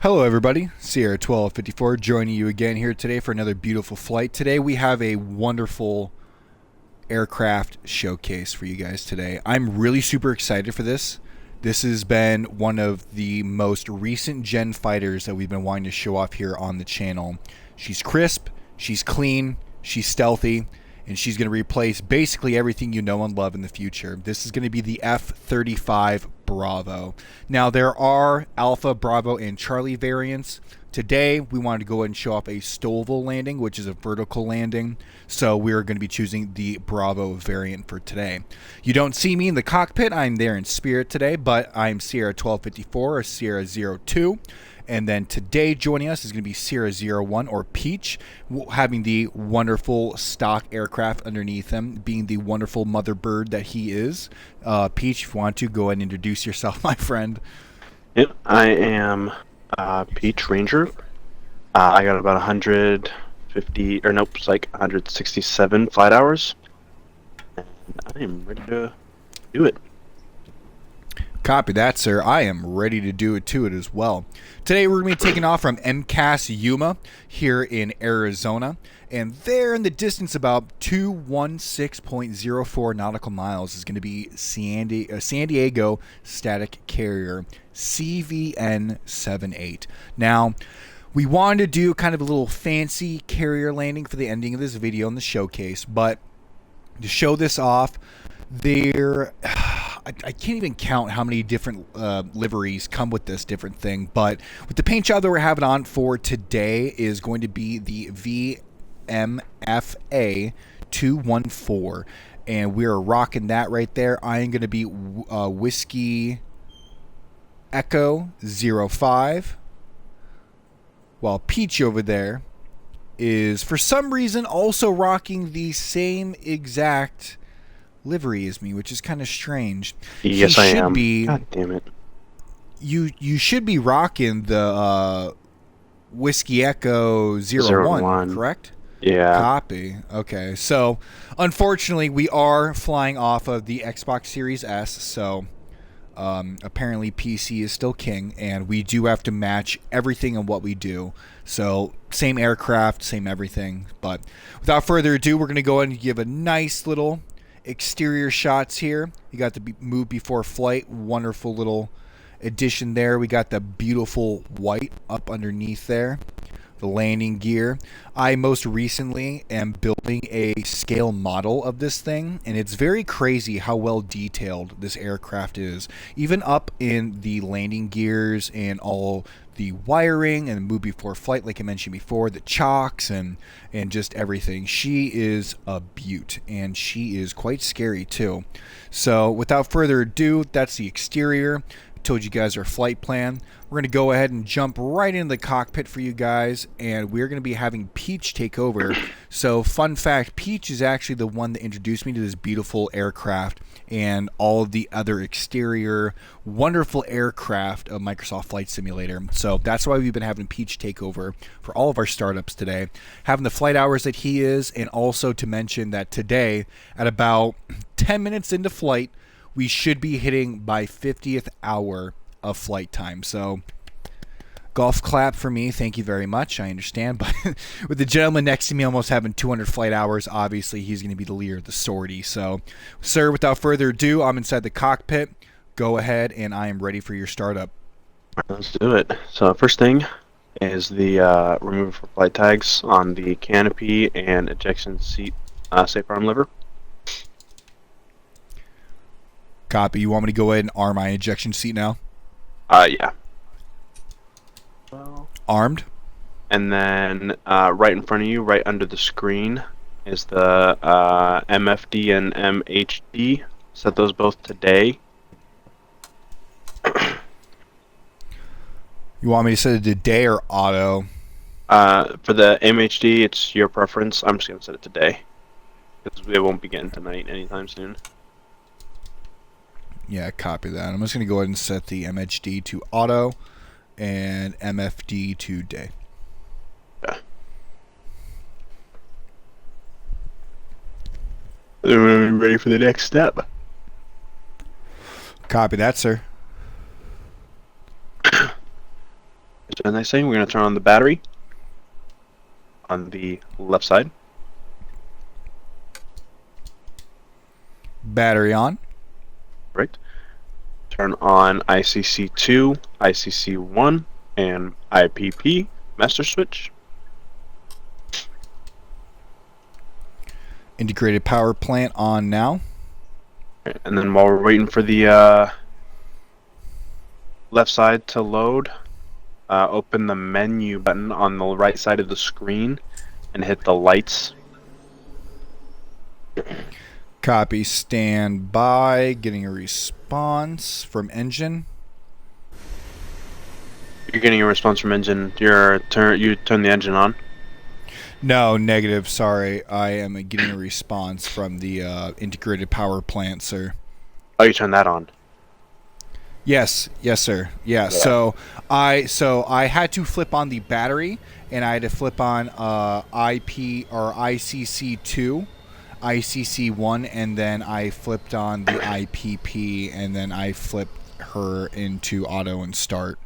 Hello everybody, Sierra 1254 joining you again here today for another beautiful flight. Today we have a wonderful aircraft showcase for you guys today. I'm really super excited for this. This has been one of the most recent gen fighters that we've been wanting to show off here on the channel. She's crisp, she's clean, she's stealthy, and she's going to replace basically everything you know and love in the future. This is going to be the F-35 Bravo. Now, there are Alpha, Bravo, and Charlie variants. Today, we wanted to go ahead and show off a STOVL landing, which is a vertical landing. So we're going to be choosing the Bravo variant for today. You don't see me in the cockpit. I'm there in spirit today, but I'm Sierra 1254 or Sierra 02. And then today joining us is going to be Sierra 01 or Peach, having the wonderful stock aircraft underneath him, being the wonderful mother bird that he is. Peach, if you want to, go ahead and introduce yourself, my friend. Yep, I am Peach Ranger. I got about 150, or nope, it's like 167 flight hours. And I am ready to do it. Copy that, sir. I am ready to do it to it as well. Today we're going to be taking off from MCAS YUMA here in Arizona. And there in the distance, about 216.04 nautical miles, is going to be San Diego Static Carrier CVN-78. Now, we wanted to do kind of a little fancy carrier landing for the ending of this video in the showcase, but to show this off, I can't even count how many different liveries come with this different thing, but with the paint job that we're having on for today is going to be the VMFA 214, and we're rocking that right there. I am going to be Whiskey Echo 05, while Peach over there is for some reason also rocking the same exact livery as me, which is kind of strange. Yes, I am. God damn it. You should be rocking the Whiskey Echo 01, correct? Yeah. Copy. Okay. So, unfortunately, we are flying off of the Xbox Series S, so apparently PC is still king, and we do have to match everything in what we do. So, same aircraft, same everything. But without further ado, we're going to go ahead and give a nice little exterior shots here. You got the move before flight, wonderful little addition there. We got the beautiful white up underneath there, the landing gear. I most recently am building a scale model of this thing, and it's very crazy how well detailed this aircraft is, even up in the landing gears and all the wiring and the move before flight, like I mentioned before, the chocks and just everything. She is a beaut, and she is quite scary too. So without further ado, that's the exterior. I told you guys our flight plan. We're going to go ahead and jump right into the cockpit for you guys, and we're going to be having Peach take over. So fun fact, Peach is actually the one that introduced me to this beautiful aircraft and all of the other exterior wonderful aircraft of Microsoft Flight Simulator. So that's why we've been having Peach take over for all of our startups today, having the flight hours that he is, and also to mention that today at about 10 minutes into flight, we should be hitting by 50th hour of flight time. So golf clap for me, thank you very much. I understand, but with the gentleman next to me almost having 200 flight hours, obviously he's going to be the leader of the sortie. So sir, without further ado, I'm inside the cockpit. Go ahead, and I am ready for your startup. Let's do it. So first thing is the removal for flight tags on the canopy and ejection seat safe arm lever. Copy. You want me to go ahead and arm my ejection seat now? Yeah. Armed. And then right in front of you, right under the screen, is the MFD and MHD. Set those both today. You want me to set it to day or auto? For the MHD, it's your preference. I'm just going to set it today, because it won't be getting tonight anytime soon. Yeah, copy that. I'm just going to go ahead and set the MHD to auto and MFD to day. Yeah. Then we're ready for the next step. Copy that, sir. So nice thing. We're going to turn on the battery on the left side. Battery on. Right. Turn on ICC2, ICC1, and IPP master switch. Integrated power plant on now. And then while we're waiting for the left side to load, open the menu button on the right side of the screen and hit the lights. Copy. Stand by. Getting a response from engine. You're getting a response from engine. You turn the engine on. No, negative. Sorry. I am getting a response from the integrated power plant, sir. Oh, you turn that on. Yes, sir. Yeah. So I had to flip on the battery, and I had to flip on IP or ICC2, ICC1, and then I flipped on the IPP, and then I flipped her into auto and start.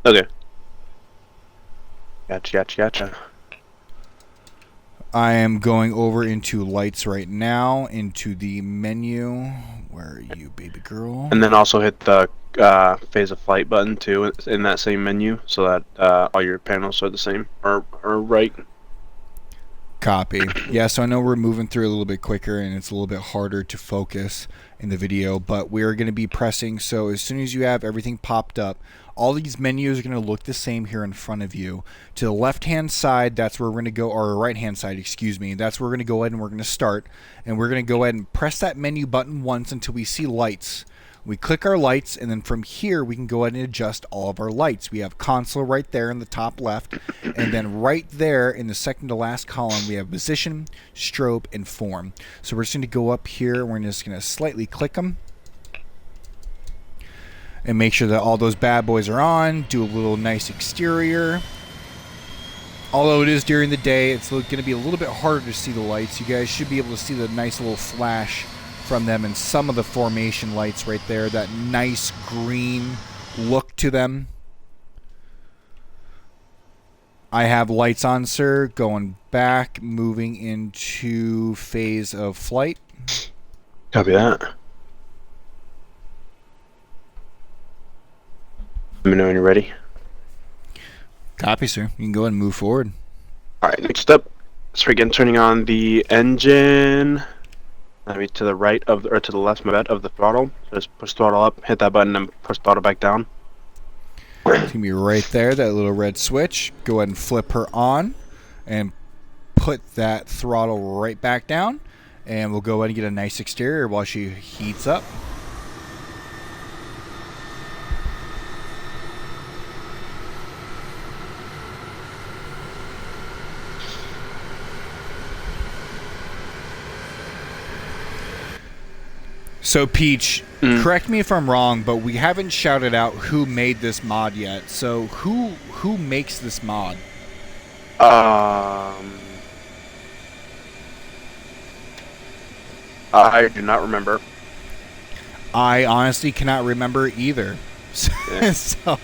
Okay. Gotcha. I am going over into lights right now, into the menu. Where are you, baby girl? And then also hit the phase of flight button too in that same menu, so that all your panels are the same or right. Copy. Yeah, so I know we're moving through a little bit quicker and it's a little bit harder to focus in the video, but we're going to be pressing. So as soon as you have everything popped up, all these menus are going to look the same here in front of you. To the left-hand side, that's where we're going to go, or right-hand side, excuse me. That's where we're going to go ahead and we're going to start. And we're going to go ahead and press that menu button once until we see lights. We click our lights, and then from here, we can go ahead and adjust all of our lights. We have console right there in the top left, and then right there in the second to last column, we have position, strobe, and form. So we're just going to go up here, and we're just going to slightly click them, and make sure that all those bad boys are on. Do a little nice exterior. Although it is during the day, it's going to be a little bit harder to see the lights. You guys should be able to see the nice little flash from them and some of the formation lights right there. That nice green look to them. I have lights on, sir. Going back, moving into phase of flight. Copy that. Let me know when you're ready. Copy, sir. You can go ahead and move forward. All right, next up, let's begin turning on the engine. Maybe to the right of or to the left, my bad, of the throttle. So just push throttle up, hit that button, and push throttle back down. It's going to be right there, that little red switch. Go ahead and flip her on and put that throttle right back down. And we'll go ahead and get a nice exterior while she heats up. So, Peach, correct me if I'm wrong, but we haven't shouted out who made this mod yet. So, who makes this mod? I do not remember. I honestly cannot remember either. Yeah. So,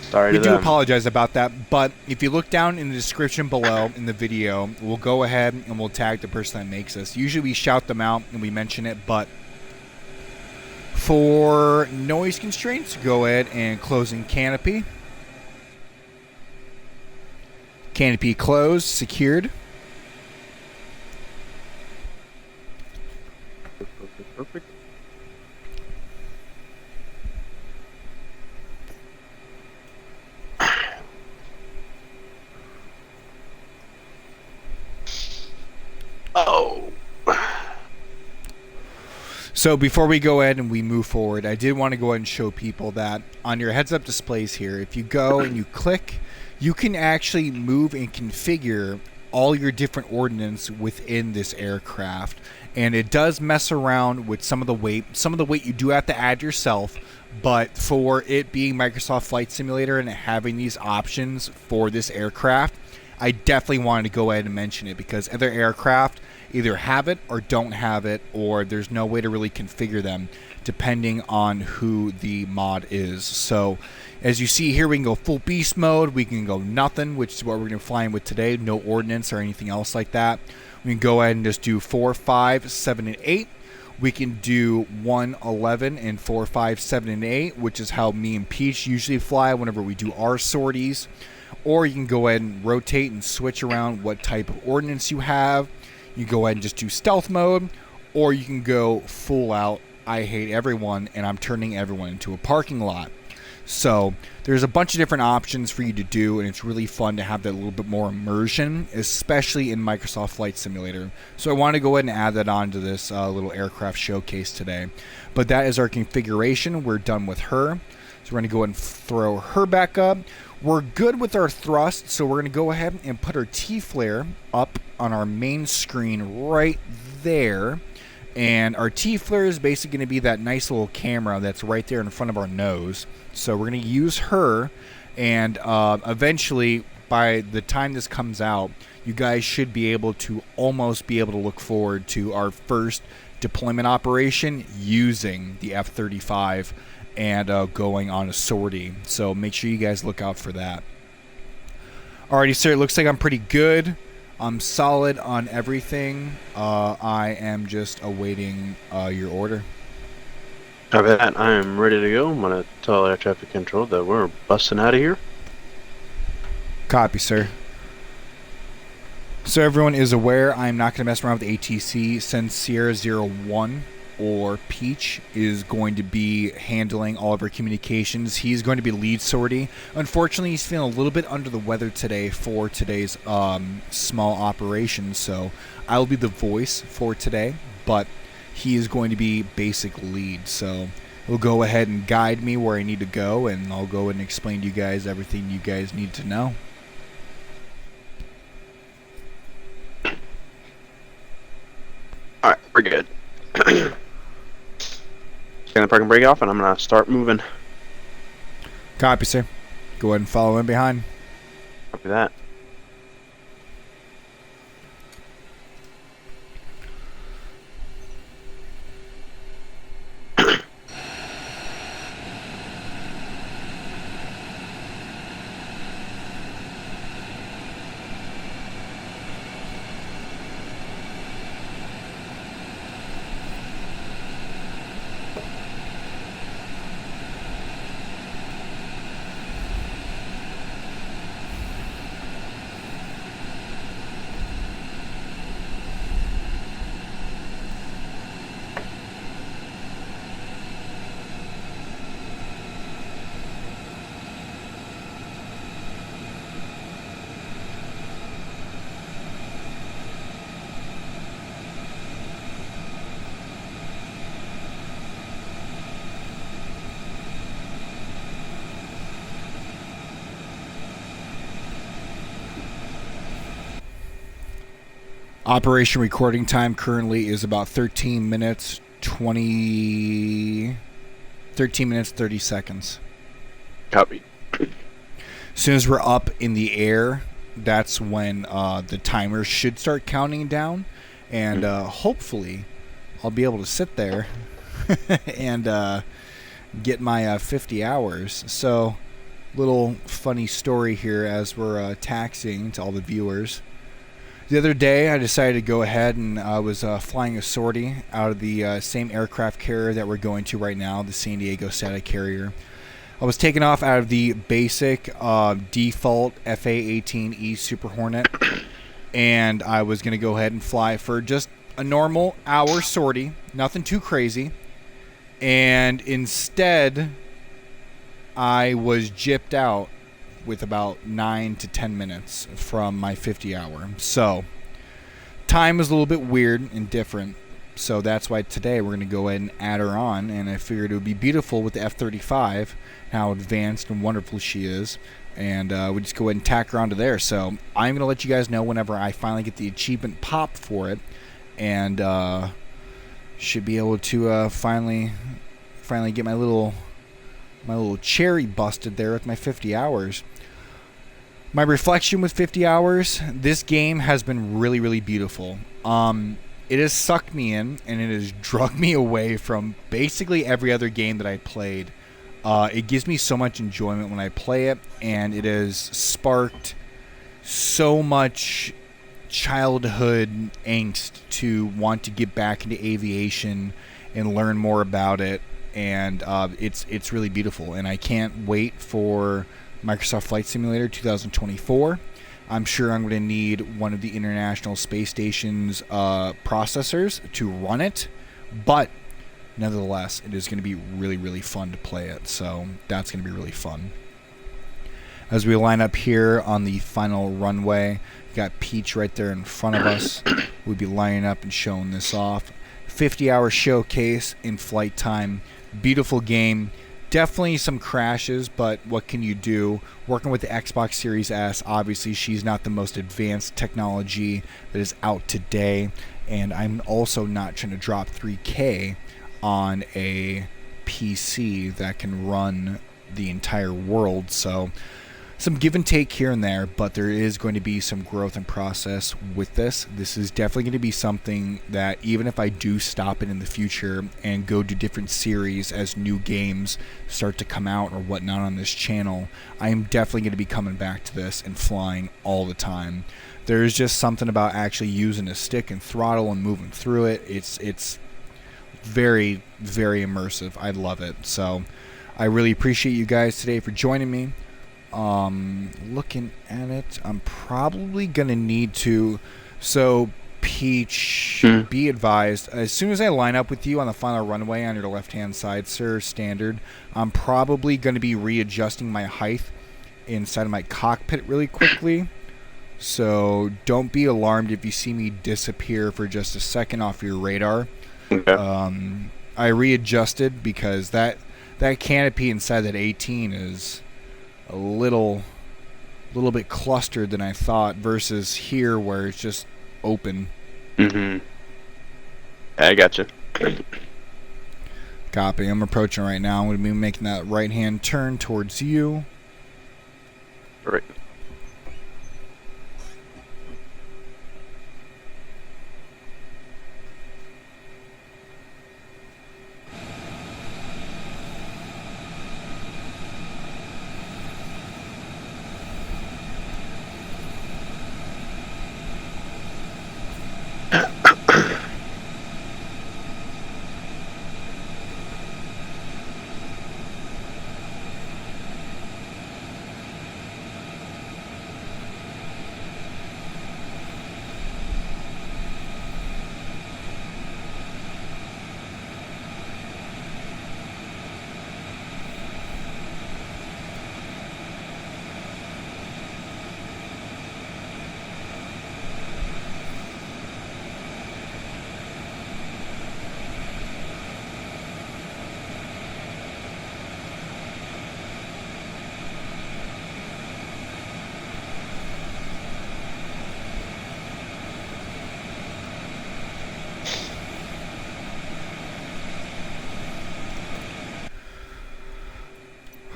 Sorry we to do them. apologize about that. But if you look down in the description below in the video, we'll go ahead and we'll tag the person that makes this. Usually we shout them out and we mention it, but for noise constraints, go ahead and closing canopy. Canopy closed, secured. Perfect. Oh. So before we go ahead and we move forward, I did want to go ahead and show people that on your heads-up displays here, if you go and you click, you can actually move and configure all your different ordnance within this aircraft. And it does mess around with some of the weight. Some of the weight you do have to add yourself, but for it being Microsoft Flight Simulator and having these options for this aircraft, I definitely wanted to go ahead and mention it because other aircraft either have it or don't have it, or there's no way to really configure them depending on who the mod is. So as you see here, we can go full beast mode, we can go nothing, which is what we're going to fly in with today, no ordnance or anything else like that. We can go ahead and just do 4, 5, 7, and 8. We can do 1, 11, and 4, 5, 7, and 8, which is how me and Peach usually fly whenever we do our sorties. Or you can go ahead and rotate and switch around what type of ordnance you have. You go ahead and just do stealth mode, or you can go full out, I hate everyone, and I'm turning everyone into a parking lot. So there's a bunch of different options for you to do, and it's really fun to have that little bit more immersion, especially in Microsoft Flight Simulator. So I want to go ahead and add that onto this little aircraft showcase today. But that is our configuration. We're done with her. So we're going to go ahead and throw her back up. We're good with our thrust, so we're going to go ahead and put our T-flare up on our main screen right there. And our T-flare is basically going to be that nice little camera that's right there in front of our nose. So we're going to use her, and eventually, by the time this comes out, you guys should be able to almost be able to look forward to our first deployment operation using the F-35 and going on a sortie. So make sure you guys look out for that. Alrighty, sir, it looks like I'm pretty good. I'm solid on everything. I am just awaiting your order. Copy that. I am ready to go. I'm going to tell air traffic control that we're busting out of here. Copy, sir. So everyone is aware, I'm not going to mess around with ATC since Sierra 01 or Peach is going to be handling all of our communications. He's going to be lead sortie. Unfortunately, he's feeling a little bit under the weather today for today's small operation, so I'll be the voice for today, but he is going to be basic lead, so he'll go ahead and guide me where I need to go, and I'll go ahead and explain to you guys everything you guys need to know. Alright, we're good. Gonna park and brake off, and I'm gonna start moving. Copy, sir. Go ahead and follow in behind. Copy that. Operation recording time currently is about 13 minutes 30 seconds. Copy. As soon as we're up in the air, that's when the timer should start counting down, and hopefully I'll be able to sit there and get my 50 hours. So, little funny story here as we're taxiing to all the viewers. The other day, I decided to go ahead and I was flying a sortie out of the same aircraft carrier that we're going to right now, the San Diego Static Carrier. I was taken off out of the basic default FA-18E Super Hornet, and I was going to go ahead and fly for just a normal hour sortie, nothing too crazy, and instead I was gypped out with about 9 to 10 minutes from my 50 hour. So time is a little bit weird and different. So that's why today we're going to go ahead and add her on. And I figured it would be beautiful with the F-35, how advanced and wonderful she is. And we just go ahead and tack her onto there. So I'm going to let you guys know whenever I finally get the achievement pop for it. And should be able to finally get my little cherry busted there with my 50 hours. My reflection with 50 hours, this game has been really, really beautiful. it has sucked me in, and it has drugged me away from basically every other game that I played. It gives me so much enjoyment when I play it, and it has sparked so much childhood angst to want to get back into aviation and learn more about it. And it's really beautiful, and I can't wait for Microsoft Flight Simulator 2024. I'm sure I'm going to need one of the International Space Station's processors to run it, but nevertheless, it is going to be really, really fun to play it, so that's going to be really fun. As we line up here on the final runway, we got Peach right there in front of us. We'll be lining up and showing this off. 50-hour showcase in flight time. Beautiful game. Definitely some crashes, but what can you do? Working with the Xbox Series S, obviously she's not the most advanced technology that is out today, and I'm also not trying to drop 3K on a PC that can run the entire world, so some give and take here and there, but there is going to be some growth and process with this. This is definitely going to be something that even if I do stop it in the future and go to different series as new games start to come out or whatnot on this channel, I am definitely going to be coming back to this and flying all the time. There's just something about actually using a stick and throttle and moving through it. It's very, very immersive. I love it. So I really appreciate you guys today for joining me. Looking at it, I'm probably gonna need to. So, Peach, be advised. As soon as I line up with you on the final runway on your left-hand side, sir, standard, I'm probably gonna be readjusting my height inside of my cockpit really quickly. So, don't be alarmed if you see me disappear for just a second off your radar. Okay. I readjusted because that canopy inside that 18 is a little bit clustered than I thought versus here where it's just open. Mm-hmm. I gotcha. Copy. I'm approaching right now. I'm going to be making that right-hand turn towards you. All right.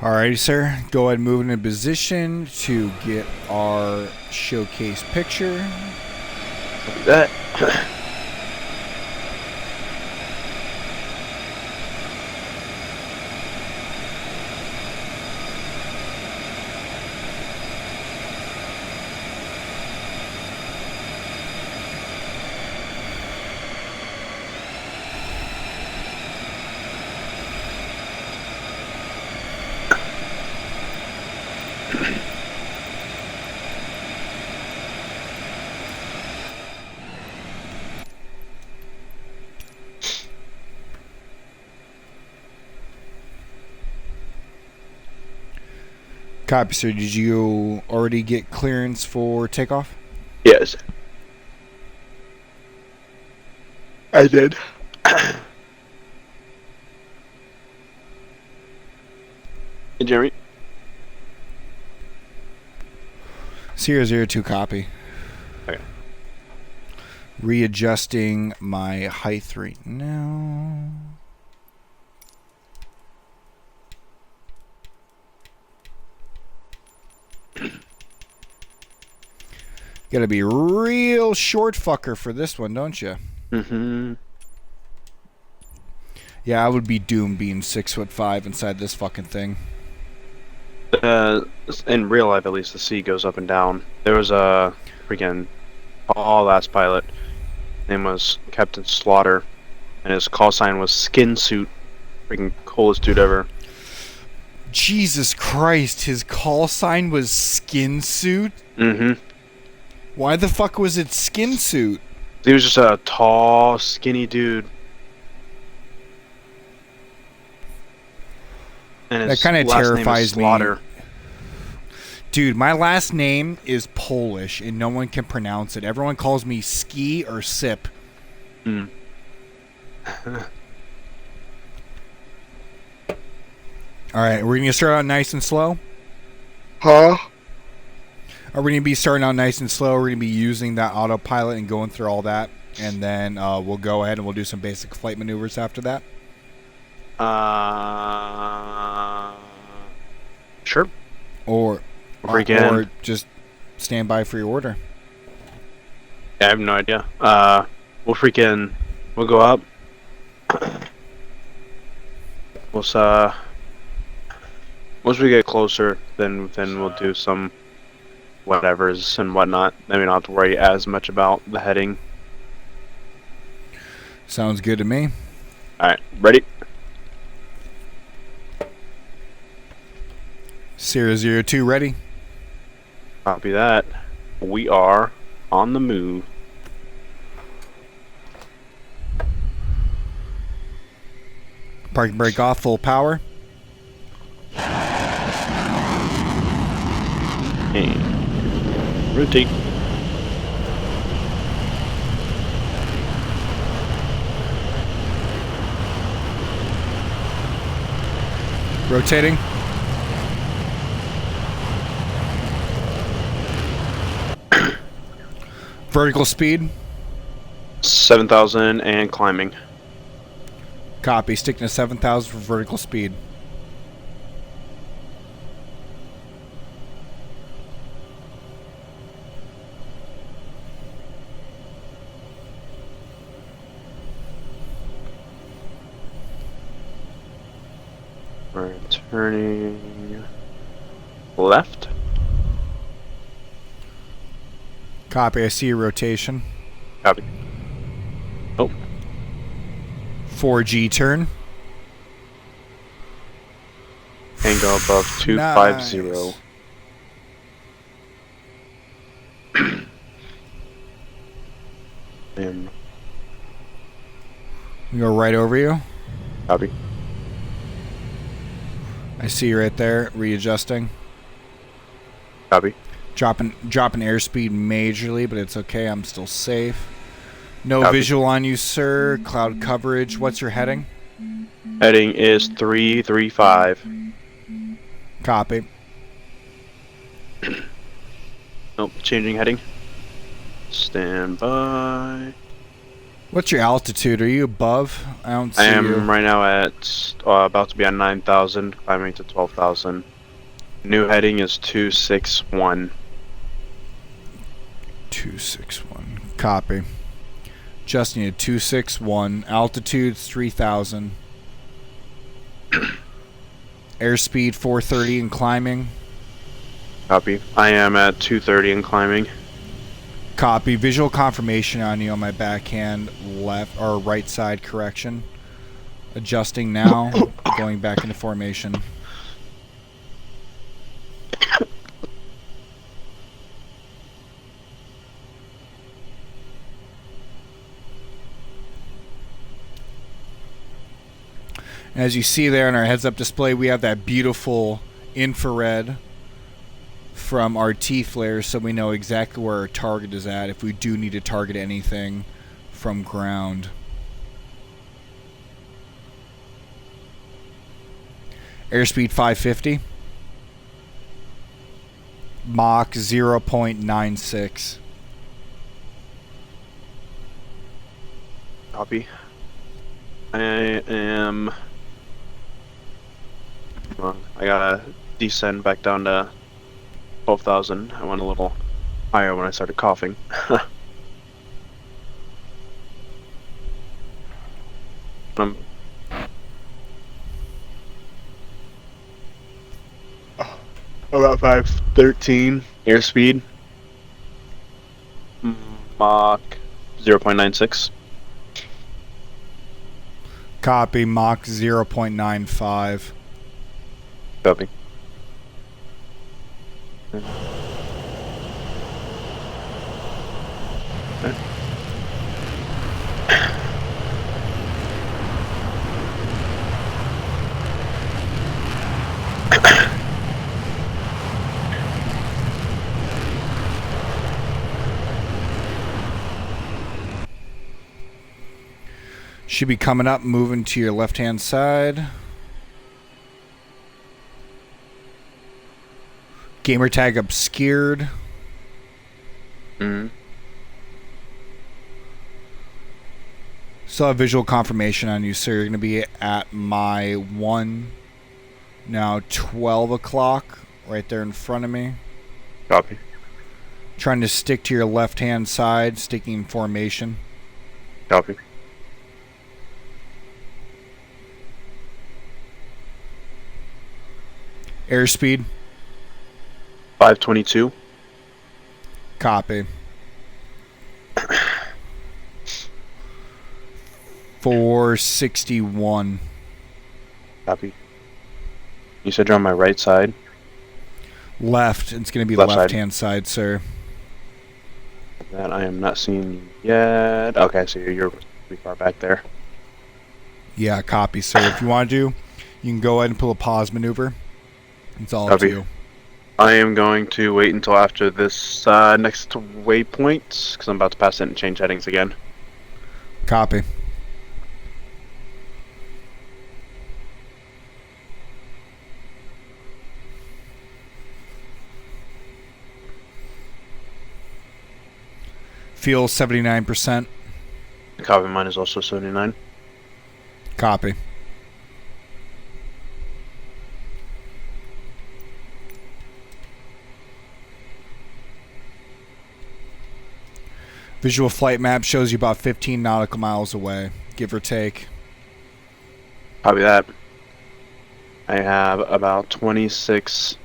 Alrighty, sir. Go ahead and move into position to get our showcase picture. That. Copy, sir. Did you already get clearance for takeoff? Yes. I did. Hey, Jeremy. 002 copy. Okay. Readjusting my height right now. Gotta be real short fucker for this one, don't you? Mm-hmm. Yeah, I would be doomed being 6'5" inside this fucking thing. In real life, at least, the sea goes up and down. There was a freaking tall-ass pilot. His name was Captain Slaughter, and his call sign was Skin Suit. Freaking coolest dude ever. Jesus Christ, his call sign was Skin Suit? Mm-hmm. Why the fuck was it Skin Suit? He was just a tall, skinny dude. And his That kind of last name is terrifies me. Slaughter. Dude, my last name is Polish, and no one can pronounce it. Everyone calls me Ski or Sip. Mm. Alright, we're going to start out nice and slow? Huh? Are we going to be starting out nice and slow? We're going to be using that autopilot and going through all that, and then we'll go ahead and we'll do some basic flight maneuvers after that? Sure. Or just stand by for your order. Yeah, I have no idea. We'll go up. Once we get closer, then we'll do some whatevers and whatnot. Then we don't have to worry as much about the heading. Sounds good to me. Alright, ready? 002 ready? Copy that. We are on the move. Parking brake off, full power. And rotate. Rotating. Vertical speed. 7,000 and climbing. Copy. Sticking to 7,000 for vertical speed. We're turning left. Copy. I see your rotation. Copy. Oh. 4G turn. Tango above 250. Nice. And We go right over you. copy. I see you right there. Readjusting. Copy. Dropping airspeed majorly, but it's okay. I'm still safe. No Copy. visual on you, sir. Cloud coverage. What's your heading? Heading is 335. Copy. Nope, changing heading. Stand by. What's your altitude? Are you above? I don't see I am you. right now at about to be on 9,000, climbing to 12,000. New heading is 261. 261. Copy. Just needed 261. Altitude's 3,000. Airspeed 430 and climbing. Copy. I am at 230 and climbing. Copy. Visual confirmation on you on my backhand left or right side correction. Adjusting now. Going back into formation. As you see there in our heads-up display, we have that beautiful infrared from our T-flares, so we know exactly where our target is at if we do need to target anything from ground. Airspeed 550. Mach 0.96. Copy. I am... Well, I gotta descend back down to 12,000. I went a little higher when I started coughing. About 513 airspeed. Mach 0.96. Copy. Mach 0.95. Copy. Should be coming up, moving to your left-hand side. Gamer tag obscured. Mm-hmm. Still have visual confirmation on you, sir. You're going to be at my 12 o'clock, right there in front of me. Copy. Trying to stick to your left-hand side, sticking in formation. Copy. Airspeed. 522. Copy. 461. Copy. You said you're on my right side. Left. It's going to be Left side. left-hand side, sir. That I am not seeing you yet. Okay, so you're pretty far back there. Yeah, copy, sir. If you want to do, you can go ahead and pull a pause maneuver. It's all up to Copy. you. I am going to wait until after this next waypoint, because I'm about to pass it and change headings again. Copy. Fuel 79%. Copy, mine is also 79. Copy. Visual flight map shows you about 15 nautical miles away, give or take. Copy that. I have about 26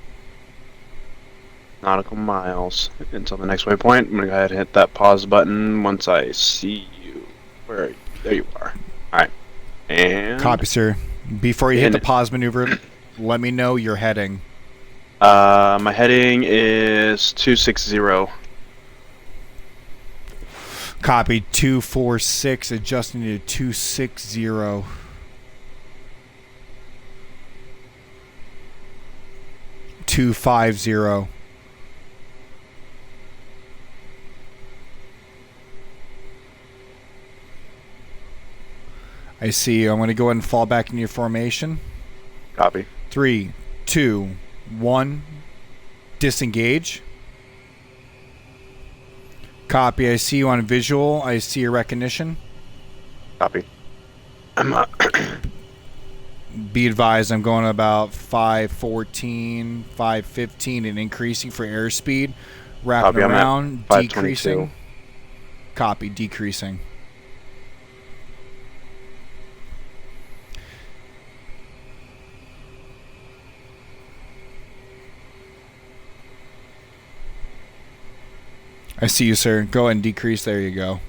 nautical miles until the next waypoint. I'm going to go ahead and hit that pause button once I see you. Where are you? There you are. Alright. And... Copy, sir. Before you hit the And- pause maneuver, let me know your heading. my heading is 260. Copy. 246, adjusting to 260. Two 50. I see you. I'm going to go ahead and fall back in your formation. Copy. 3, 2, 1. Disengage. Copy. I see you on visual. I see your recognition. Copy. I'm Be advised, I'm going about 514, 515 and increasing for airspeed. Wrapping Copy, I'm at around, 522. decreasing. Copy, decreasing. I see you, sir. Go ahead and decrease. There you go.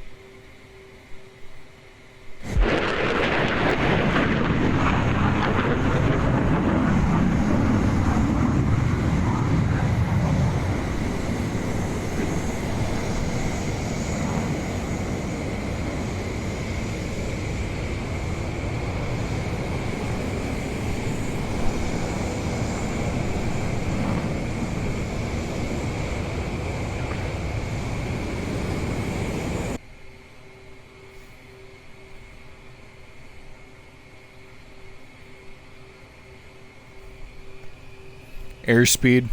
Airspeed.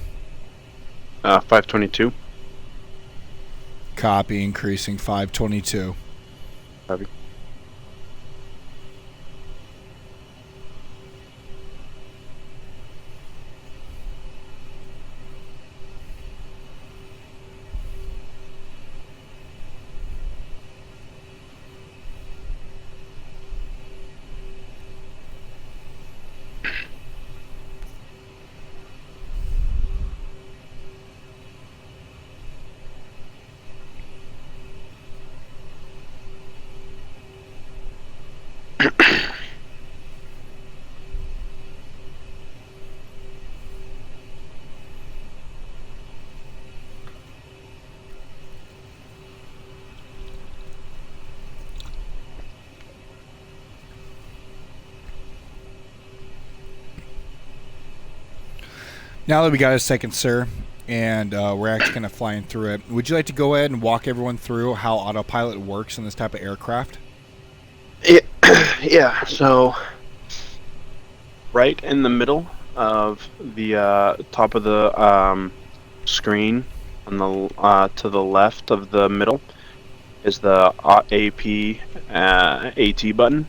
522. Copy, increasing 522. Copy. Now that we got a second, sir, and we're actually kind of flying through it, would you like to go ahead and walk everyone through how autopilot works in this type of aircraft? Yeah, so right in the middle of the top of the screen on the to the left of the middle is the AP AT button.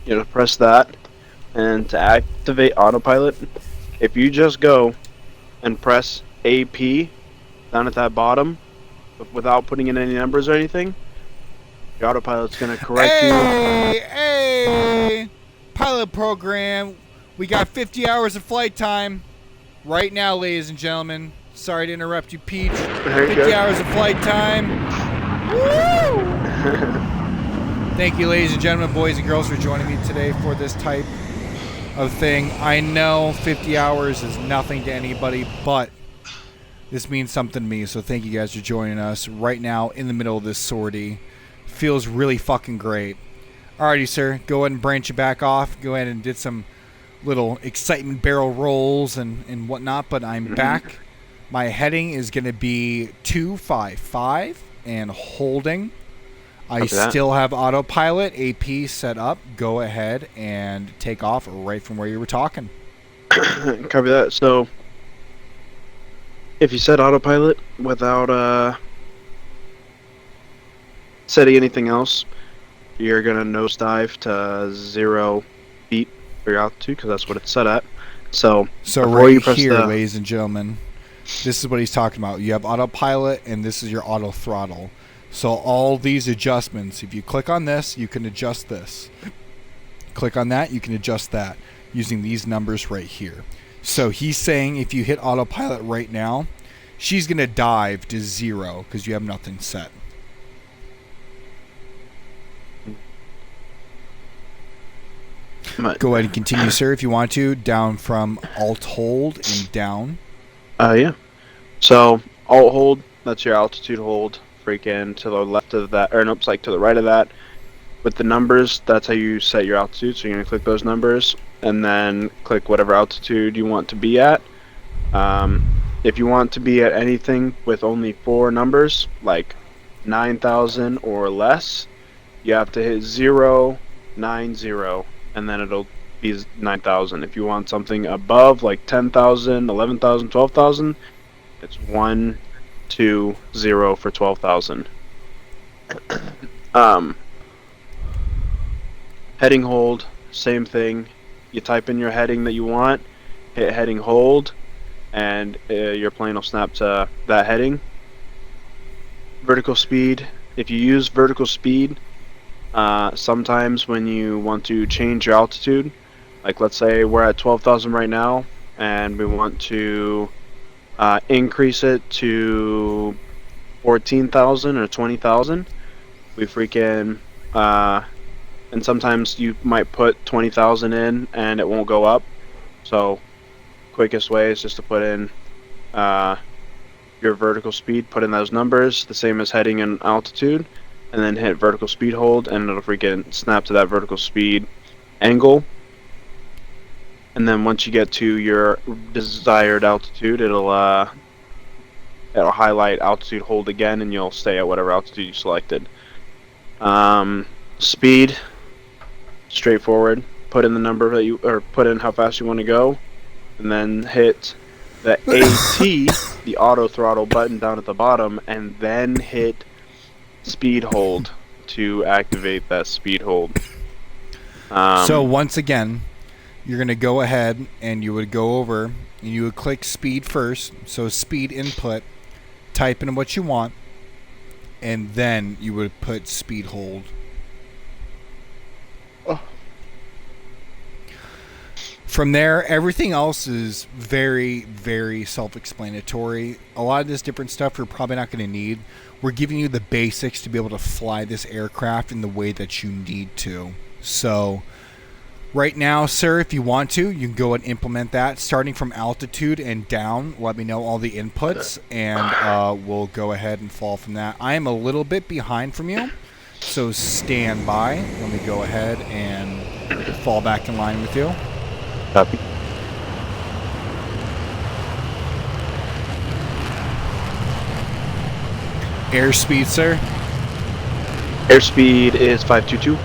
You press that, and to activate autopilot, if you just go and press AP down at that bottom without putting in any numbers or anything, the autopilot's going to correct you. Hey! Pilot program. We got 50 hours of flight time right now, ladies and gentlemen. Sorry to interrupt you, Peach. 50 hours of flight time. Woo! Thank you, ladies and gentlemen, boys and girls, for joining me today for this type of thing. I know 50 hours is nothing to anybody, but this means something to me, so thank you guys for joining us right now in the middle of this sortie. Feels really fucking great. Alrighty, sir, go ahead and branch it back off. Go ahead and did some little excitement barrel rolls and whatnot, but I'm back. My heading is going to be 255 and holding. I still have autopilot AP set up. Go ahead and take off right from where you were talking. Copy that. So, if you set autopilot without setting anything else, you're gonna nosedive to 0 feet for your altitude because that's what it's set at. So right here, ladies and gentlemen, this is what he's talking about. You have autopilot, and this is your auto throttle. So all these adjustments, if you click on this, you can adjust this. Click on that, you can adjust that using these numbers right here. So he's saying if you hit autopilot right now, she's going to dive to 0 because you have nothing set. Go ahead and continue, sir, if you want to. Down from Alt-Hold and down. Yeah. So Alt-Hold, that's your altitude hold. Freaking to the left of that, or nope, like to the right of that. With the numbers, that's how you set your altitude. So you're going to click those numbers, and then click whatever altitude you want to be at. If you want to be at anything with only 4 numbers, like 9,000 or less, you have to hit 0, 9, 0, and then it'll be 9,000. If you want something above, like 10,000, 11,000, 12,000, it's 1, 2, 0 for 12,000. Heading hold, same thing. You type in your heading that you want, hit heading hold, and your plane will snap to that heading. Vertical speed. If you use vertical speed, sometimes when you want to change your altitude, like let's say we're at 12,000 right now, and we want to increase it to 14,000 or 20,000. We freaking and sometimes you might put 20,000 in and it won't go up. So quickest way is just to put in your vertical speed, put in those numbers, the same as heading and altitude, and then hit vertical speed hold, and it'll freaking snap to that vertical speed angle. And then once you get to your desired altitude, it'll highlight altitude hold again, and you'll stay at whatever altitude you selected. Speed, straightforward. Put in the number that you, or put in how fast you want to go, and then hit the AT, the auto throttle button down at the bottom, and then hit speed hold to activate that speed hold. So once again, you're going to go ahead and you would go over and you would click speed first. So speed input, type in what you want, and then you would put speed hold. From there, everything else is very, very self-explanatory. A lot of this different stuff you're probably not going to need. We're giving you the basics to be able to fly this aircraft in the way that you need to. So, right now, sir, if you want to, you can go and implement that. Starting from altitude and down, let me know all the inputs, and we'll go ahead and fall from that. I am a little bit behind from you, so stand by. Let me go ahead and fall back in line with you. Copy. Airspeed, sir. Airspeed is 522.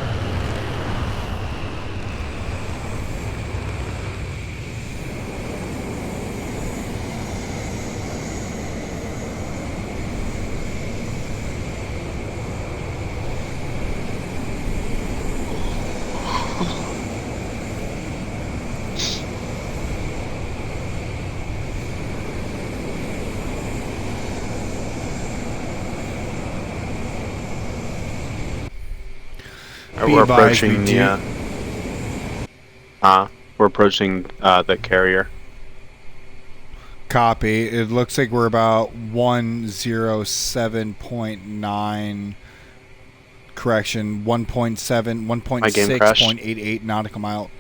We're approaching the carrier. Copy. It looks like we're about 107.9. Correction, 1.7, 1.6.88 nautical mile.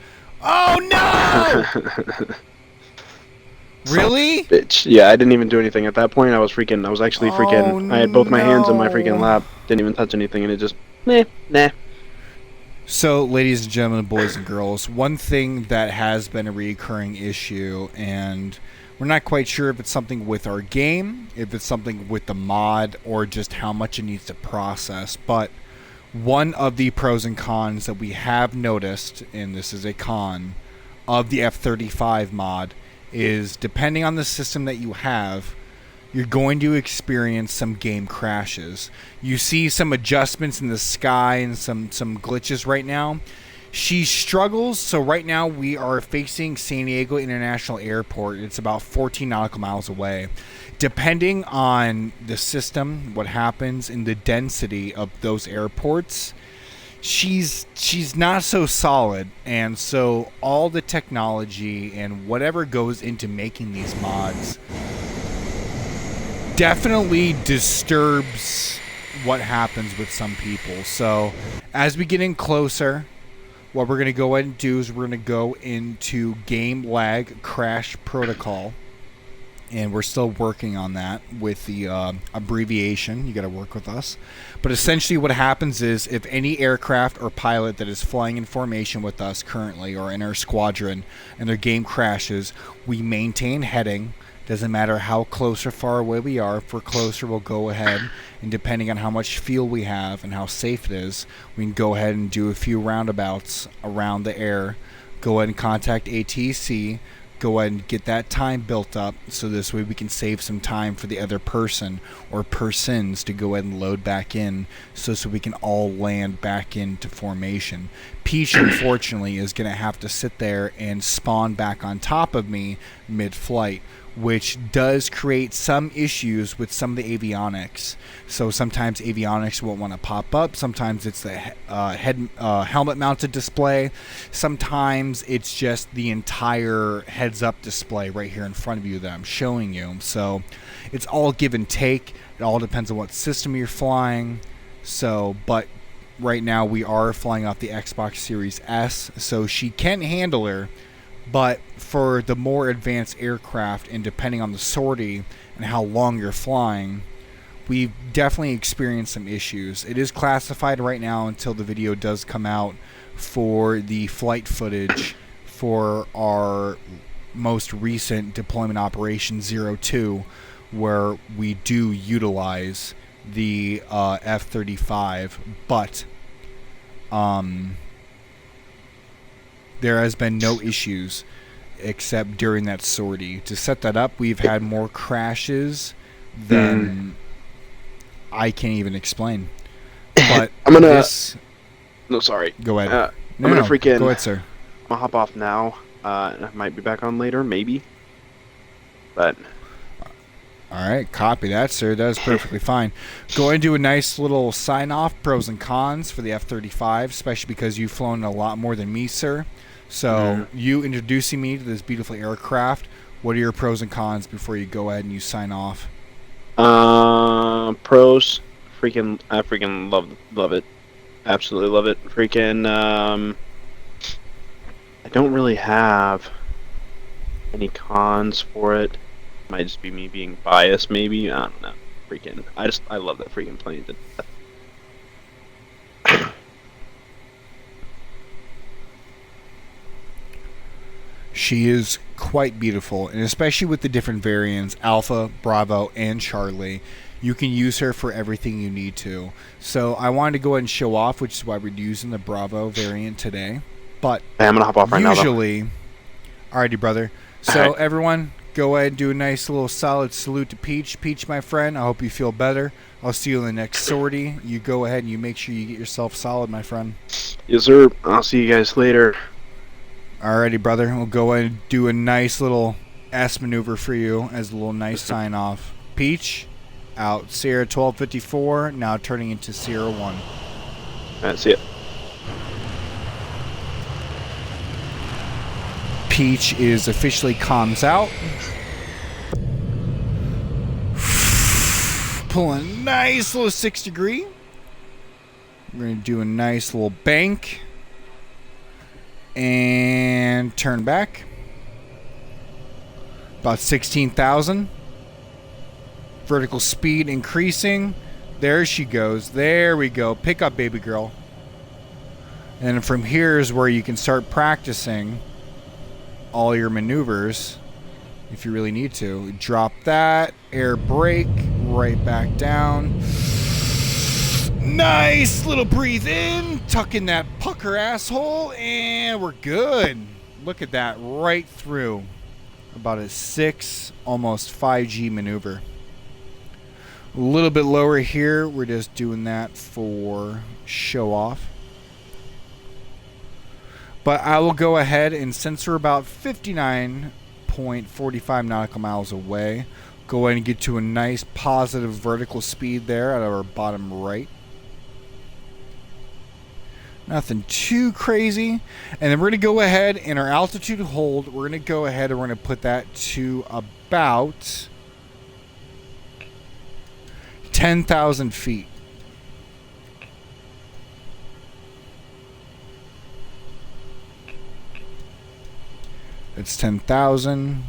Oh no! Really? Bitch. Yeah, I didn't even do anything at that point. I was actually freaking. I had both my hands on my freaking lap. Didn't even touch anything, and it just nah. So, ladies and gentlemen, boys and girls, one thing that has been a recurring issue, and we're not quite sure if it's something with our game, if it's something with the mod, or just how much it needs to process, but one of the pros and cons that we have noticed, and this is a con, of the F-35 mod, is depending on the system that you have, you're going to experience some game crashes. You see some adjustments in the sky and some glitches right now. She struggles, so right now we are facing San Diego International Airport. It's about 14 nautical miles away. Depending on the system, what happens in the density of those airports, she's not so solid, and so all the technology and whatever goes into making these mods definitely disturbs what happens with some people. So as we get in closer, what we're going to go ahead and do is we're going to go into game lag crash protocol, and we're still working on that with the abbreviation. You got to work with us. But essentially what happens is if any aircraft or pilot that is flying in formation with us currently or in our squadron and their game crashes, we maintain heading. Doesn't matter how close or far away we are. If we're closer, we'll go ahead, and depending on how much fuel we have and how safe it is, we can go ahead and do a few roundabouts around the air, go ahead and contact ATC, go ahead and get that time built up, so this way we can save some time for the other person or persons to go ahead and load back in, so we can all land back into formation. Peach, unfortunately, is going to have to sit there and spawn back on top of me mid-flight, which does create some issues with some of the avionics. So sometimes avionics won't want to pop up. Sometimes it's the helmet-mounted display. Sometimes it's just the entire heads-up display right here in front of you that I'm showing you. So it's all give and take. It all depends on what system you're flying. So, but right now we are flying off the Xbox Series S, so she can handle her. But for the more advanced aircraft, and depending on the sortie and how long you're flying, we've definitely experienced some issues. It is classified right now until the video does come out for the flight footage for our most recent deployment operation 02, where we do utilize the F-35, but there has been no issues except during that sortie. To set that up, we've had more crashes than I can't even explain. But I'm gonna. No, sorry. Go ahead. I'm gonna freaking. Go ahead, sir. I'm gonna hop off now. I might be back on later, maybe. But. All right, copy that, sir. That is perfectly fine. Go ahead and do a nice little sign-off, pros and cons for the F-35, especially because you've flown a lot more than me, sir. So you introducing me to this beautiful aircraft, what are your pros and cons before you go ahead and you sign off? Pros, I freaking love it. Absolutely love it. I don't really have any cons for it. Might just be me being biased, maybe. I don't know. I love that freaking plane. She is quite beautiful, and especially with the different variants, Alpha, Bravo, and Charlie, you can use her for everything you need to. So I wanted to go ahead and show off, which is why we're using the Bravo variant today. But hey, I'm gonna hop off right now. Usually, alrighty, brother. So everyone, go ahead and do a nice little solid salute to Peach. Peach, my friend, I hope you feel better. I'll see you in the next sortie. You go ahead and you make sure you get yourself solid, my friend. Yes, sir. I'll see you guys later. Alrighty, brother. We'll go ahead and do a nice little S maneuver for you as a little nice sign off. Peach, out. Sierra 1254, now turning into Sierra 1. Alright, see ya. Peach is officially comms out. Pulling a nice little 6 degree. We're going to do a nice little bank. And turn back. About 16,000. Vertical speed increasing. There she goes. There we go. Pick up, baby girl. And from here is where you can start practicing all your maneuvers if you really need to. Drop that. Air brake. Right back down. Nice little breathe in. Tuck in that pucker asshole. And we're good. Look at that. Right through. About a 6, almost 5G maneuver. A little bit lower here. We're just doing that for show off. But I will go ahead and since we're about 59.45 nautical miles away, go ahead and get to a nice positive vertical speed there at our bottom right. Nothing too crazy. And then we're going to go ahead and our altitude hold, we're going to go ahead and we're going to put that to about 10,000 feet. It's 10,000.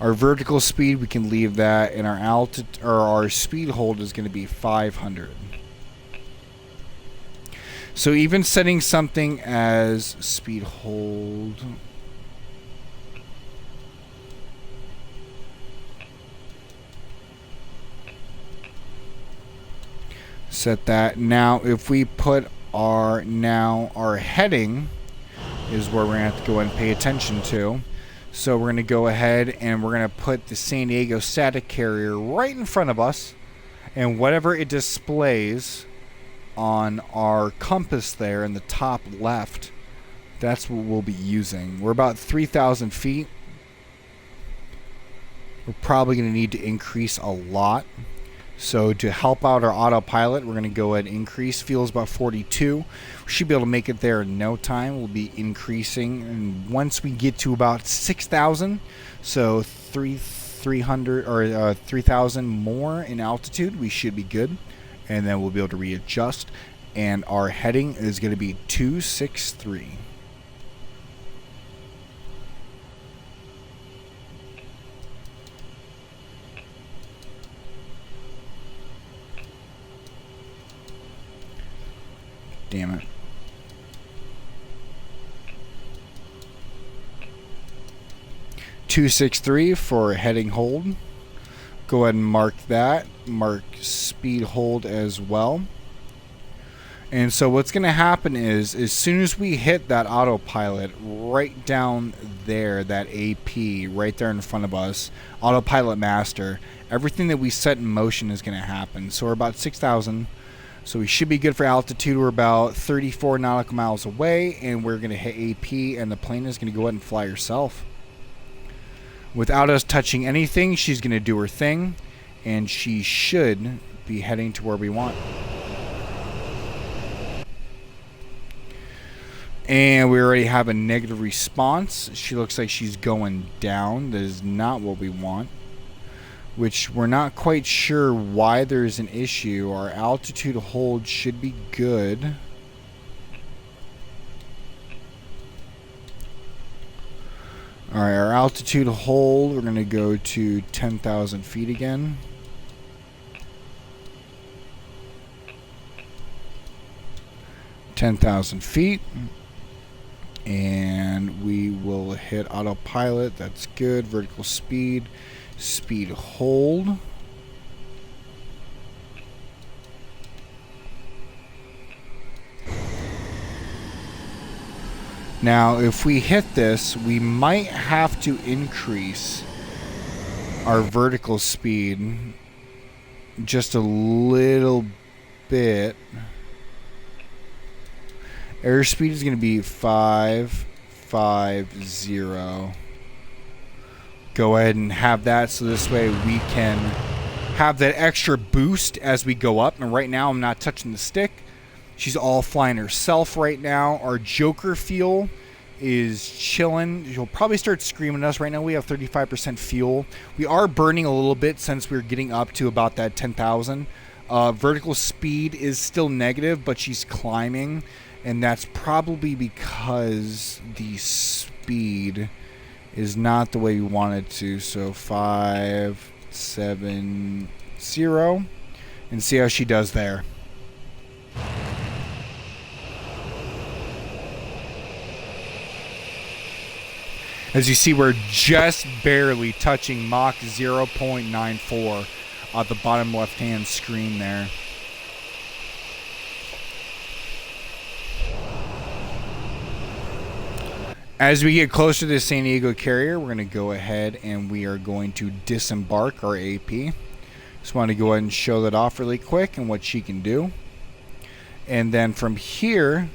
Our vertical speed, we can leave that, and our altitude or our speed hold is going to be 500. So even setting something as speed hold, set that. Now if we put our heading is where we're going to have to go and pay attention to. So we're going to go ahead and we're going to put the San Diego static carrier right in front of us, and whatever it displays on our compass there in the top left, that's what we'll be using. We're about 3,000 feet. We're probably going to need to increase a lot. So to help out our autopilot, we're going to go ahead and increase. Fuel's about 42. We should be able to make it there in no time. We'll be increasing, and once we get to about 6,000, so 300 or 3,000 more in altitude, we should be good, and then we'll be able to readjust. And our heading is going to be 263. Damn it. .263 for heading hold. Go ahead and mark that. Mark speed hold as well. And so what's going to happen is, as soon as we hit that autopilot right down there, that AP right there in front of us, autopilot master, everything that we set in motion is going to happen. So we're about 6,000. So we should be good for altitude. We're about 34 nautical miles away, and we're going to hit AP, and the plane is going to go ahead and fly herself. Without us touching anything, she's going to do her thing, and she should be heading to where we want. And we already have a negative response. She looks like she's going down. That is not what we want. Which we're not quite sure why there's an issue. Our altitude hold should be good. Alright, our altitude hold, we're going to go to 10,000 feet again. $10,000 and we will hit autopilot. That's good. Vertical speed, speed hold. Now if we hit this, we might have to increase our vertical speed just a little bit. Airspeed is going to be 550. Go ahead and have that so this way we can have that extra boost as we go up. And right now I'm not touching the stick. She's all flying herself right now. Our Joker fuel is chilling. She'll probably start screaming at us. Right now we have 35% fuel. We are burning a little bit since we're getting up to about that 10,000. Vertical speed is still negative, but she's climbing. And that's probably because the speed is not the way we want it to. So 570. And see how she does there. As you see, we're just barely touching Mach 0.94 at the bottom left-hand screen there. As we get closer to the San Diego carrier, we're going to go ahead and we are going to disembark our AP. Just want to go ahead and show that off really quick and what she can do. And then from here,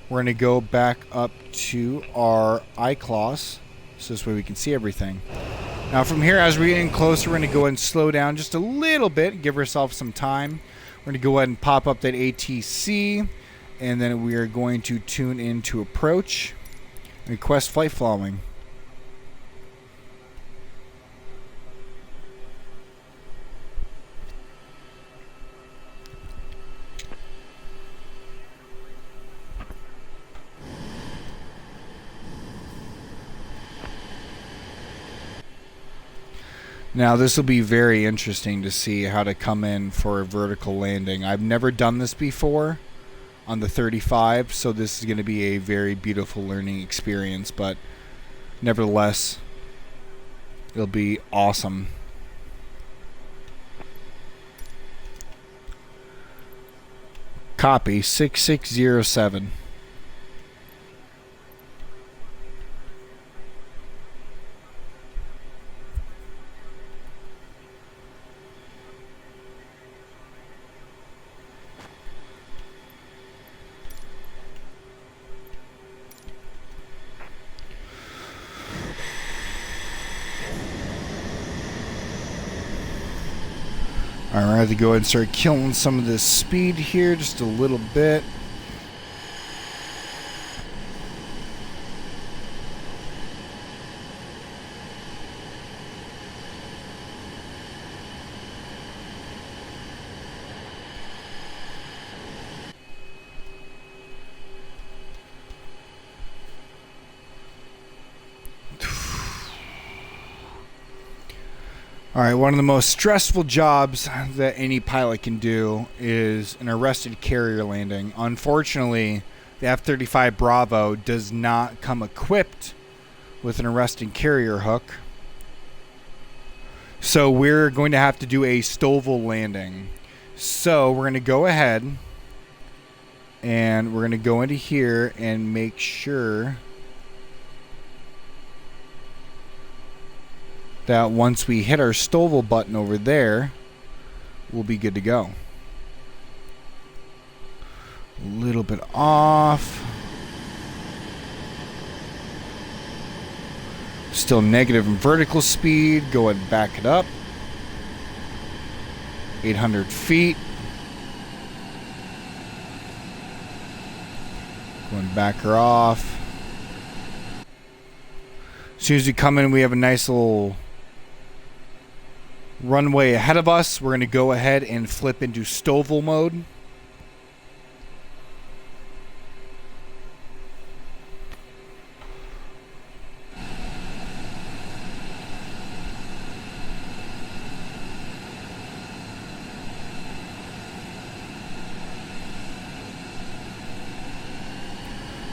we're going to go back up to our iCloss, so this way we can see everything. Now from here, as we're getting closer, we're going to go ahead and slow down just a little bit, give ourselves some time. We're going to go ahead and pop up that ATC, and then we are going to tune into approach. Request flight following. Now this will be very interesting to see how to come in for a vertical landing. I've never done this before on the 35, so this is going to be a very beautiful learning experience, but nevertheless it'll be awesome. Copy 6607. Alright, to go ahead and start killing some of this speed here just a little bit. Alright, one of the most stressful jobs that any pilot can do is an arrested carrier landing. Unfortunately, the F-35 Bravo does not come equipped with an arrested carrier hook. So we're going to have to do a STOVL landing. So we're going to go ahead and we're going to go into here and make sure that once we hit our STOVL button over there, we'll be good to go. A little bit off. Still negative in vertical speed. Go ahead and back it up. 800 feet. Going to back her off. As soon as we come in, we have a nice little runway ahead of us. We're going to go ahead and flip into STOVL mode.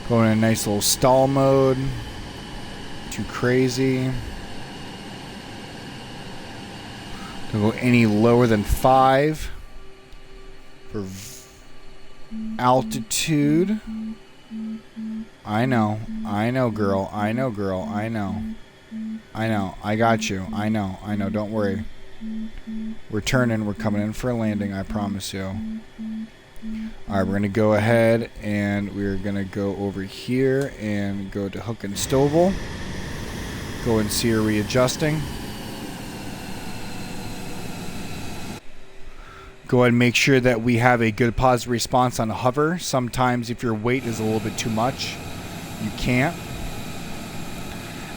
Going in a nice little stall mode. Too crazy. Don't go any lower than 5 for altitude. I know, girl. I know. I got you. I know. Don't worry. We're turning. We're coming in for a landing. I promise you. Alright, we're going to go ahead and we're going to go over here and go to hook and STOVL. Go and see her readjusting. Go ahead and make sure that we have a good positive response on hover. Sometimes if your weight is a little bit too much, you can't.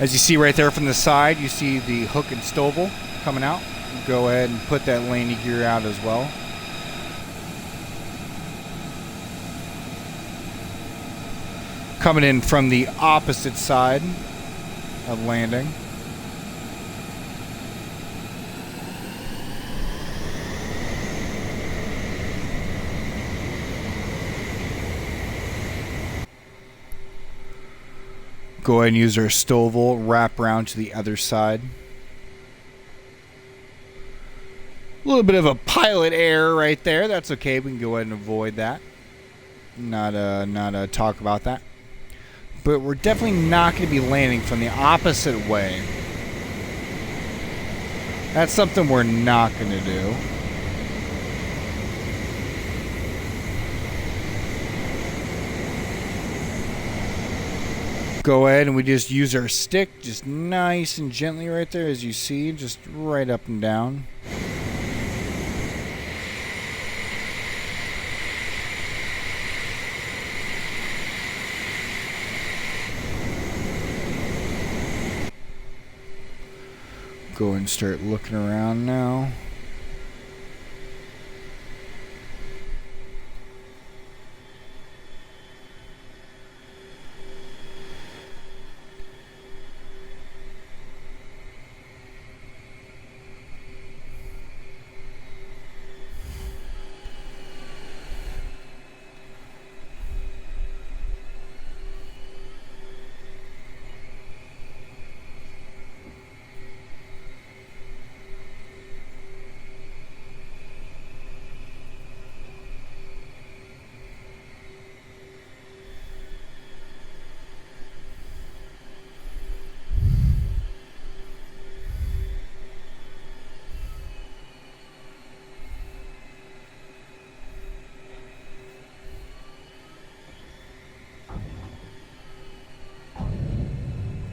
As you see right there from the side, you see the hook and STOVL coming out. Go ahead and put that landing gear out as well. Coming in from the opposite side of landing. Go ahead and use our STOVL, wrap around to the other side. A little bit of a pilot error right there. That's okay. We can go ahead and avoid that. Not talk about that. But we're definitely not going to be landing from the opposite way. That's something we're not going to do. Go ahead and we just use our stick just nice and gently right there, as you see, just right up and down. Go and start looking around now.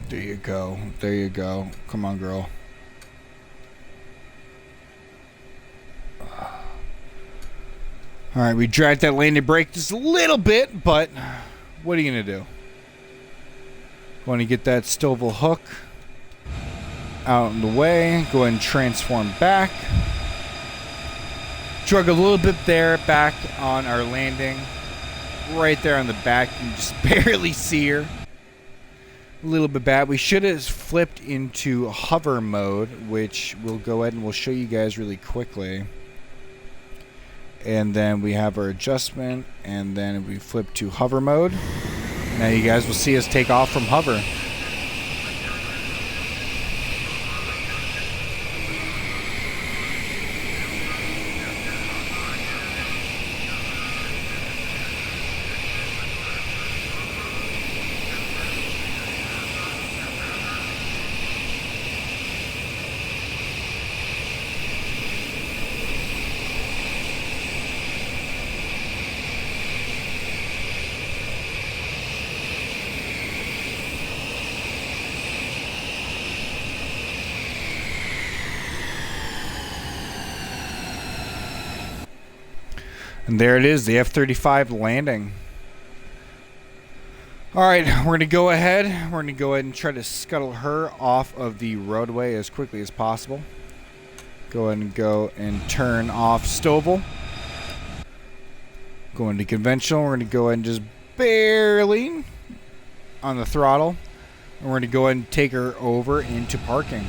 There you go. There you go. Come on, girl. Alright, we dragged that landing brake just a little bit, but what are you going to do? Want to get that STOVL hook out in the way. Go ahead and transform back. Drug a little bit there back on our landing. Right there on the back. You can just barely see her. A little bit bad. We should have flipped into hover mode, which we'll go ahead and we'll show you guys really quickly. And then we have our adjustment, and then we flip to hover mode. Now you guys will see us take off from hover. And there it is, the F-35 landing. All right, we're going to go ahead. We're going to go ahead and try to scuttle her off of the roadway as quickly as possible. Go ahead and go and turn off Stovall. Go into conventional. We're going to go ahead and just barely on the throttle. And we're going to go ahead and take her over into parking.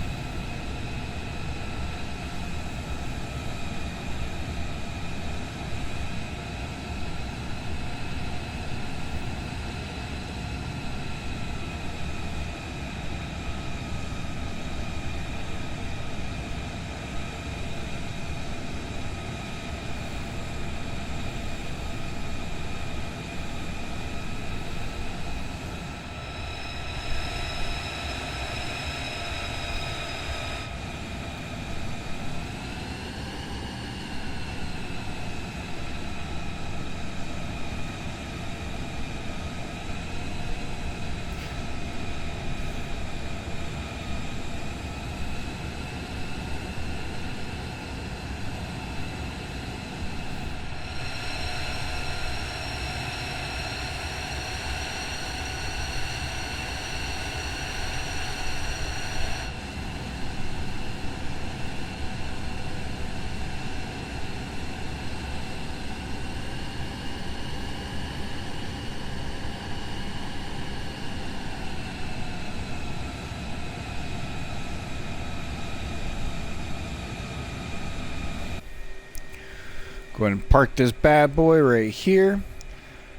Go ahead and park this bad boy right here.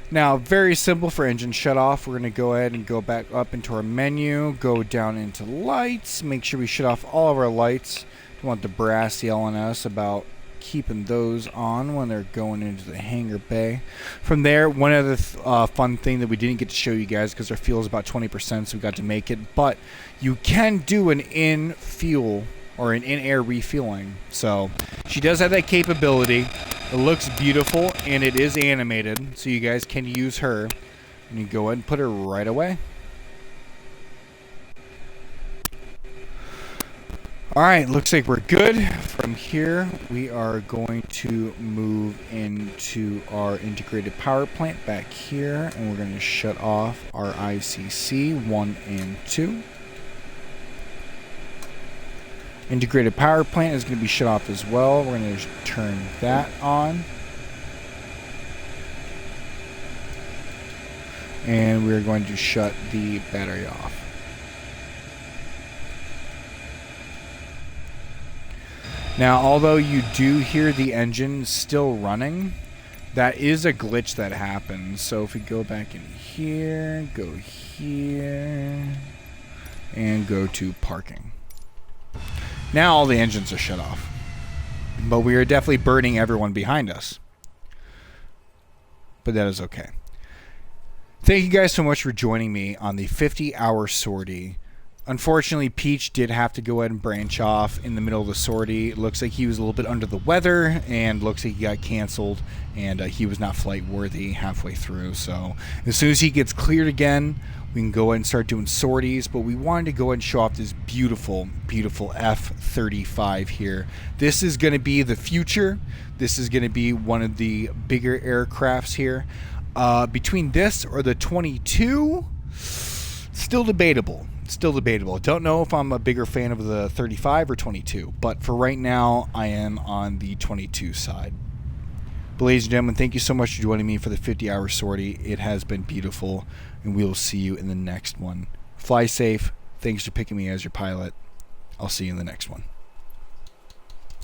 Now, very simple for engine shut off. We're going to go ahead and go back up into our menu, go down into lights, make sure we shut off all of our lights. Don't want the brass yelling at us about keeping those on when they're going into the hangar bay. From there, one other fun thing that we didn't get to show you guys because our fuel is about 20%, so we got to make it, but you can do an in-fuel or an in-air refueling. So she does have that capability. It looks beautiful and it is animated, so you guys can use her. And you go ahead and put her right away. Alright, looks like we're good. From here, we are going to move into our integrated power plant back here, and we're going to shut off our ICC 1 and 2. Integrated power plant is going to be shut off as well. We're going to turn that on. And we're going to shut the battery off. Now, although you do hear the engine still running, that is a glitch that happens. So if we go back in here, go here, and go to parking. Now all the engines are shut off. But we are definitely burning everyone behind us. But that is okay. Thank you guys so much for joining me on the 50-hour sortie. Unfortunately, Peach did have to go ahead and branch off in the middle of the sortie. It looks like he was a little bit under the weather, and looks like he got canceled, and he was not flight worthy halfway through. So as soon as he gets cleared again, we can go ahead and start doing sorties. But we wanted to go ahead and show off this beautiful, beautiful F-35 here. This is going to be the future. This is going to be one of the bigger aircrafts here. Between this or the 22, still debatable. Still debatable. Don't know if I'm a bigger fan of the 35 or 22, but for right now, I am on the 22 side. But ladies and gentlemen, thank you so much for joining me for the 50-hour sortie. It has been beautiful, and we will see you in the next one. Fly safe. Thanks for picking me as your pilot. I'll see you in the next one.